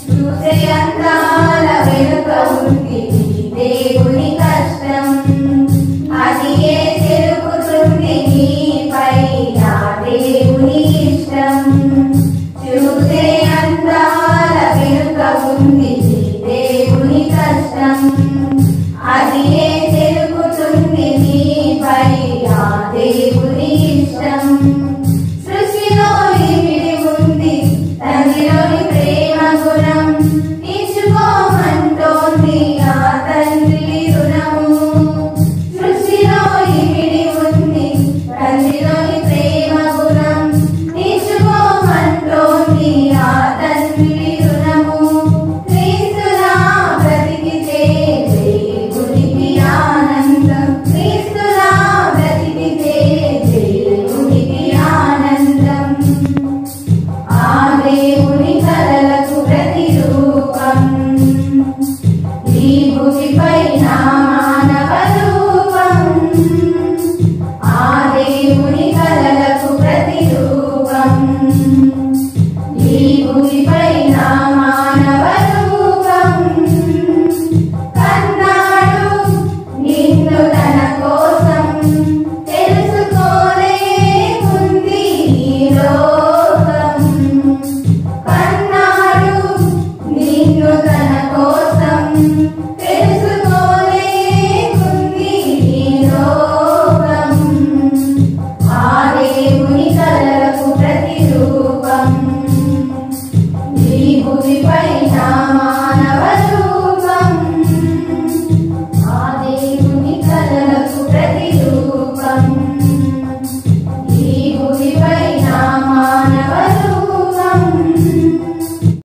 చూసే అందాల వెనుక ఉంది దేవుని కష్టం, అది ఏ తెలుపుతుంది నీపై నా దేవుని ఇష్టం. చూసే అందాల వెనుక ఉంది దేవుని కష్టం, అది ఏ తెలుపుతుంది నీపై నా దేవుని ఇష్టం. సృష్టిలో ఇమిడి ఉంది తండ్రిలోని ప్రేమ గుణం, ఇచ్చుకోమంటోంది ఆ తండ్రి రుణము. సృష్టిలో ఇమిడి ఉంది తండ్రిలోని ప్రేమ గుణం, ఇచ్చుకోమంటోంది ఆ తండ్రి రుణము. క్రీస్తులా బ్రతికితే దేవునికి ఆనందం, క్రీస్తులా బ్రతికితే దేవునికి ఆనందం. ఆ దేవుని కలలకు ప్రతిరూపం ఈ భూమిపై నా మానవ రూపం. ఆ దేవుని కలలకు ప్రతిరూపం ఈ భూమిపై